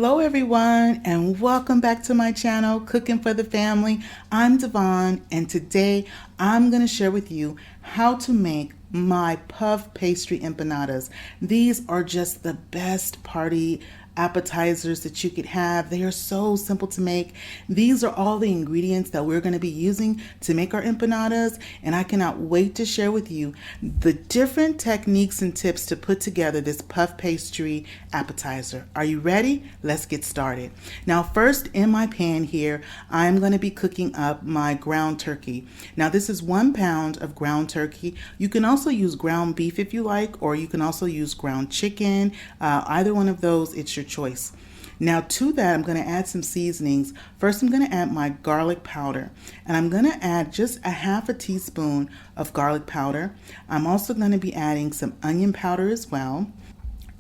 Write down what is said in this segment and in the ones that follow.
Hello everyone, and welcome back to my channel, Cooking for the Family. I'm Devon, and today I'm going to share with you how to make my puff pastry empanadas. These are just the best party appetizers that you could have. They are so simple to make. These are all the ingredients that we're going to be using to make our empanadas, and I cannot wait to share with you the different techniques and tips to put together this puff pastry appetizer. Are you ready? Let's get started. Now first, in my pan here, I'm going to be cooking up my ground turkey. Now this is 1 pound of ground turkey. You can also use ground beef if you like, or you can also use ground chicken. Either one of those, it's your choice. Now to that, I'm going to add some seasonings. First, I'm going to add my garlic powder, and I'm going to add just a half a teaspoon of garlic powder. I'm also going to be adding some onion powder as well.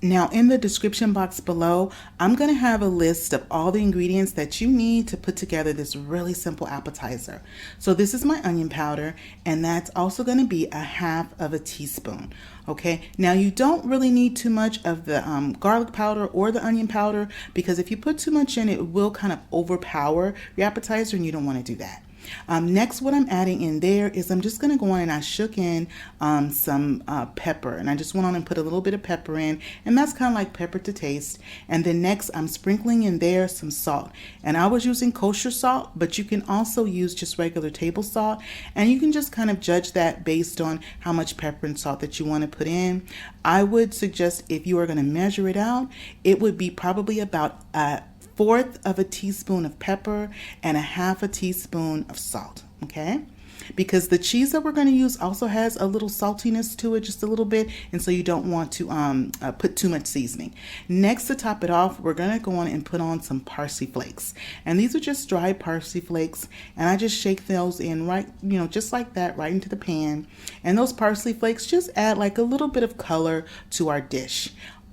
Now in the description box below, I'm going to have a list of all the ingredients that you need to put together this really simple appetizer. So this is my onion powder, and that's also going to be a half of a teaspoon. Okay, now you don't really need too much of the garlic powder or the onion powder, because if you put too much in, it will kind of overpower your appetizer, and you don't want to do that. Next, what I'm adding in there is I'm just going to go on and I shook in some pepper, and I just went on and put a little bit of pepper in, and that's kind of like pepper to taste. And then next, I'm sprinkling in there some salt, and I was using kosher salt, but you can also use just regular table salt, and you can just kind of judge that based on how much pepper and salt that you want to put in. I would suggest, if you are going to measure it out, it would be probably about 1/4 of a teaspoon of pepper and a half a teaspoon of salt, okay? Because the cheese that we're going to use also has a little saltiness to it, just a little bit, and so you don't want to put too much seasoning. Next, to top it off, we're going to go on and put on some parsley flakes, and these are just dried parsley flakes, and I just shake those in right, just like that, right into the pan. And those parsley flakes just add like a little bit of color to our dish.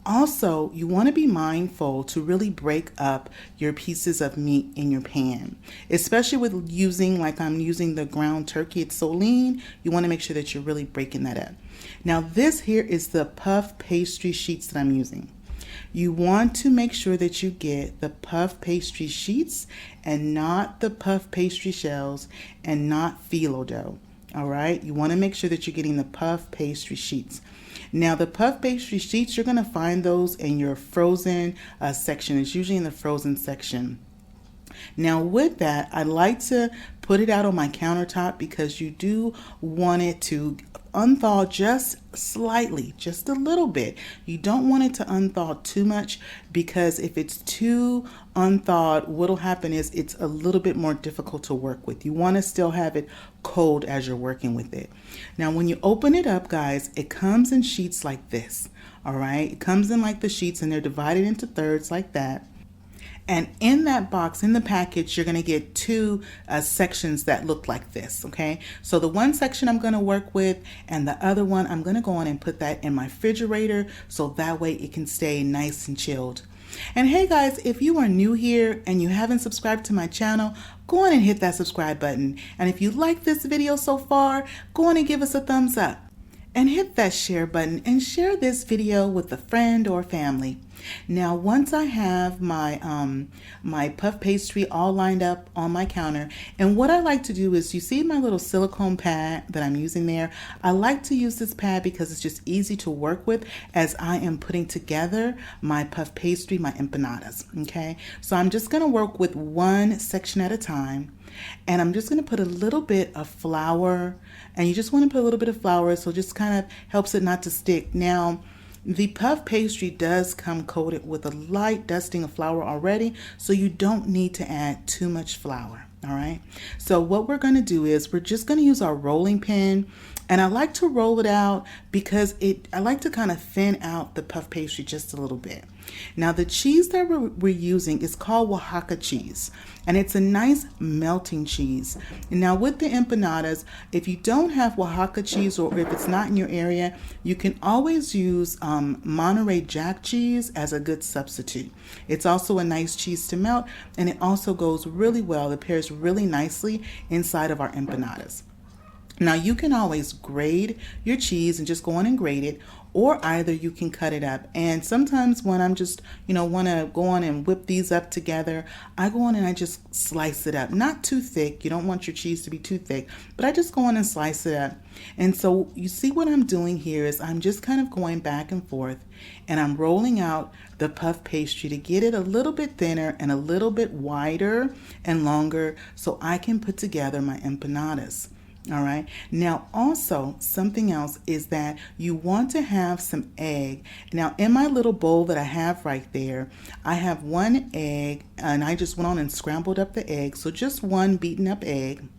Also, you want to be mindful to really break up your pieces of meat in your pan, especially with using, like I'm using the ground turkey. It's so lean, you want to make sure that you're really breaking that up. Now this here is the puff pastry sheets that I'm using. You want to make sure that you get the puff pastry sheets and not the puff pastry shells and not phyllo dough. All right, you want to make sure that you're getting the puff pastry sheets. Now the puff pastry sheets, you're going to find those in your frozen section. It's usually in the frozen section. Now with that, I like to put it out on my countertop because you do want it to unthaw just slightly, just a little bit. You don't want it to unthaw too much, because if it's too unthawed, what'll happen is it's a little bit more difficult to work with. You want to still have it cold as you're working with it. Now when you open it up, guys, it comes in sheets like this. All right, it comes in like the sheets, and they're divided into thirds like that. And in that box, in the package, you're going to get two sections that look like this, okay? So the one section I'm going to work with, and the other one, I'm going to go on and put that in my refrigerator, so that way it can stay nice and chilled. And hey guys, if you are new here and you haven't subscribed to my channel, go on and hit that subscribe button. And if you like this video so far, go on and give us a thumbs up. And hit that share button and share this video with a friend or family. Now once I have my my puff pastry all lined up on my counter, and what I like to do is, you see my little silicone pad that I'm using there. I like to use this pad because it's just easy to work with as I am putting together my puff pastry, my empanadas, okay? So I'm just going to work with one section at a time. And I'm just going to put a little bit of flour, and you just want to put a little bit of flour, so it just kind of helps it not to stick. Now, the puff pastry does come coated with a light dusting of flour already, so you don't need to add too much flour. All right, so what we're going to do is we're just going to use our rolling pin, and I like to roll it out because I like to kind of thin out the puff pastry just a little bit. Now the cheese that we're using is called Oaxaca cheese, and it's a nice melting cheese. Now with the empanadas, if you don't have Oaxaca cheese, or if it's not in your area, you can always use Monterey Jack cheese as a good substitute. It's also a nice cheese to melt, and it also goes really well. It pairs really nicely inside of our empanadas. Now you can always grate your cheese and just go on and grate it, or either you can cut it up. And sometimes when I'm just, want to go on and whip these up together, I go on and I just slice it up. Not too thick. You don't want your cheese to be too thick, but I just go on and slice it up. And so you see what I'm doing here is I'm just kind of going back and forth, and I'm rolling out the puff pastry to get it a little bit thinner and a little bit wider and longer so I can put together my empanadas. All right. Now, also something else is that you want to have some egg. Now, in my little bowl that I have right there, I have one egg, and I just went on and scrambled up the egg. So just one beaten up egg.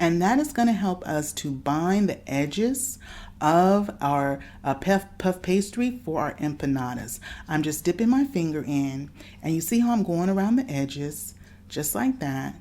And that is going to help us to bind the edges of our puff pastry for our empanadas. I'm just dipping my finger in, and you see how I'm going around the edges, just like that,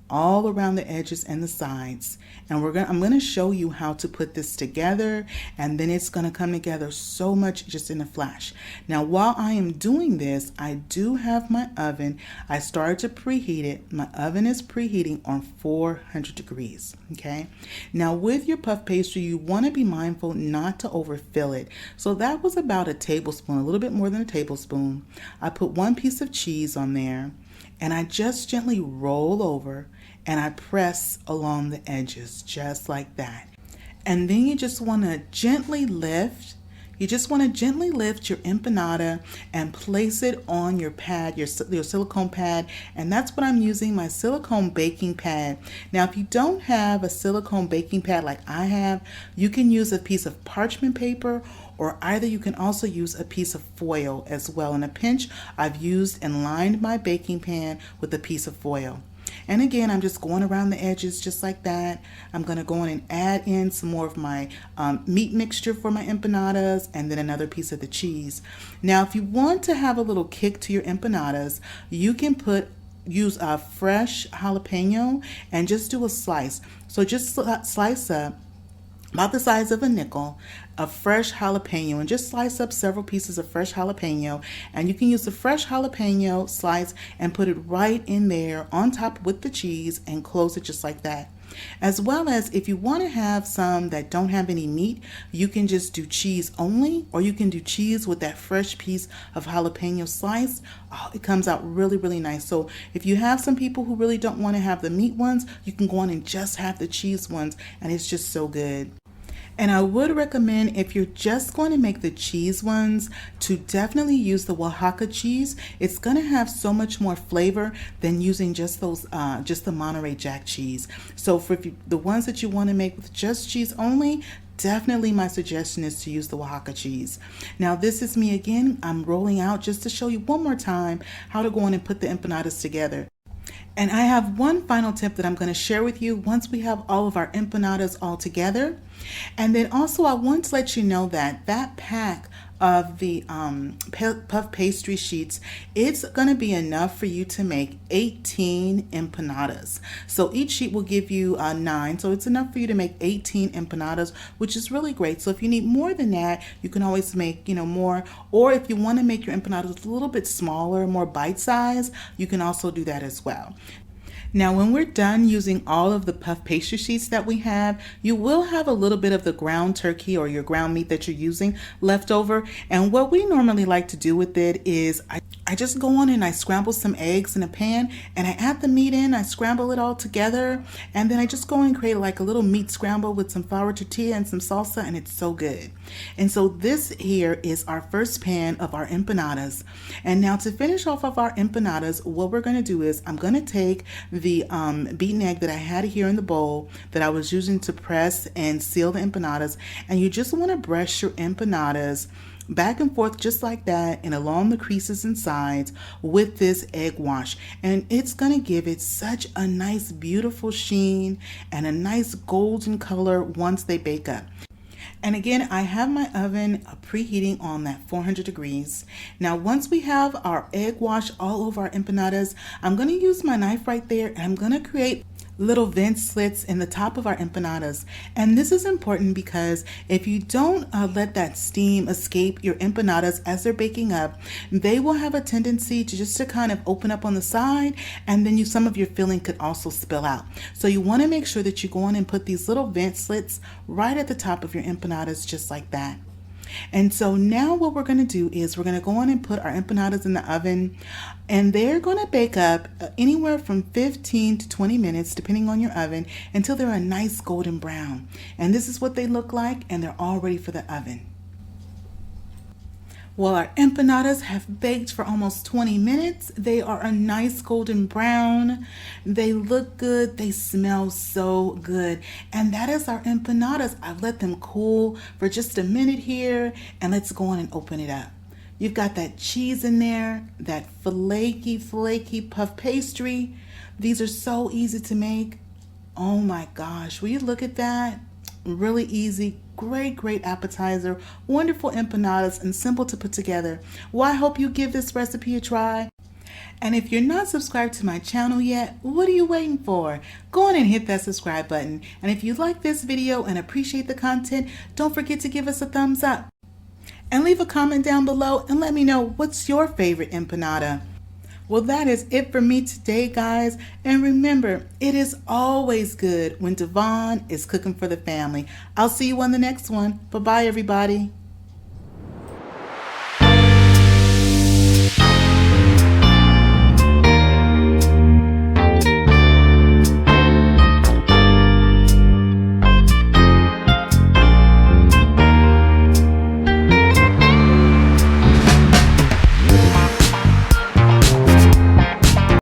all around the edges and the sides. And I'm going to show you how to put this together, and then it's going to come together so much just in a flash. Now, while I am doing this, I do have my oven. I started to preheat it. My oven is preheating on 400 degrees. Okay. Now, with your puff pastry, you want to be mindful not to overfill it. So that was about a tablespoon, a little bit more than a tablespoon. I put one piece of cheese on there, and I just gently roll over and I press along the edges just like that. And then you just want to gently lift. You just want to gently lift your empanada and place it on your pad, your silicone pad. And that's what I'm using, my silicone baking pad. Now, if you don't have a silicone baking pad like I have, you can use a piece of parchment paper, or either you can also use a piece of foil as well. In a pinch, I've used and lined my baking pan with a piece of foil. And again, I'm just going around the edges just like that. I'm going to go in and add in some more of my meat mixture for my empanadas, and then another piece of the cheese. Now, if you want to have a little kick to your empanadas, you can use a fresh jalapeno and just do a slice. So just slice up about the size of a nickel, a fresh jalapeno, and just slice up several pieces of fresh jalapeno. And you can use the fresh jalapeno slice and put it right in there on top with the cheese and close it just like that. As well as if you want to have some that don't have any meat, you can just do cheese only, or you can do cheese with that fresh piece of jalapeno slice. Oh, it comes out really, really nice. So if you have some people who really don't want to have the meat ones, you can go on and just have the cheese ones, and it's just so good. And I would recommend, if you're just going to make the cheese ones, to definitely use the Oaxaca cheese. It's going to have so much more flavor than using just the Monterey Jack cheese. So for the ones that you want to make with just cheese only, definitely my suggestion is to use the Oaxaca cheese. Now, this is me again. I'm rolling out just to show you one more time how to go in and put the empanadas together. And I have one final tip that I'm going to share with you once we have all of our empanadas all together. And then also I want to let you know that that pack of the puff pastry sheets, it's going to be enough for you to make 18 empanadas. So each sheet will give you 9, so it's enough for you to make 18 empanadas, which is really great. So if you need more than that, you can always make more, or if you want to make your empanadas a little bit smaller, more bite size, you can also do that as well. Now, when we're done using all of the puff pastry sheets that we have, you will have a little bit of the ground turkey or your ground meat that you're using left over. And what we normally like to do with it is I just go on and I scramble some eggs in a pan, and I add the meat in, I scramble it all together, and then I just go and create like a little meat scramble with some flour tortilla and some salsa, and it's so good. And so this here is our first pan of our empanadas. And now to finish off of our empanadas, what we're going to do is I'm going to take the beaten egg that I had here in the bowl that I was using to press and seal the empanadas, and you just want to brush your empanadas back and forth just like that and along the creases and sides with this egg wash, and it's going to give it such a nice beautiful sheen and a nice golden color once they bake up. And again, I have my oven preheating on that 400 degrees. Now, once we have our egg wash all over our empanadas, I'm going to use my knife right there, and I'm going to create little vent slits in the top of our empanadas. And this is important because if you don't let that steam escape your empanadas as they're baking up, they will have a tendency to just to kind of open up on the side, and then some of your filling could also spill out. So you want to make sure that you go on and put these little vent slits right at the top of your empanadas, just like that. And so now what we're going to do is we're going to go on and put our empanadas in the oven, and they're going to bake up anywhere from 15 to 20 minutes depending on your oven until they're a nice golden brown. And this is what they look like, and they're all ready for the oven. Well, our empanadas have baked for almost 20 minutes. They are a nice golden brown. They look good. They smell so good. And that is our empanadas. I've let them cool for just a minute here, and let's go on and open it up. You've got that cheese in there, that flaky puff pastry. These are so easy to make. Oh my gosh, will you look at that? Really easy, great appetizer, wonderful empanadas, and simple to put together. Well, I hope you give this recipe a try. And if you're not subscribed to my channel yet, what are you waiting for? Go on and hit that subscribe button. And if you like this video and appreciate the content, don't forget to give us a thumbs up. And leave a comment down below and let me know what's your favorite empanada. Well, that is it for me today, guys. And remember, it is always good when Devon is cooking for the family. I'll see you on the next one. Bye-bye, everybody.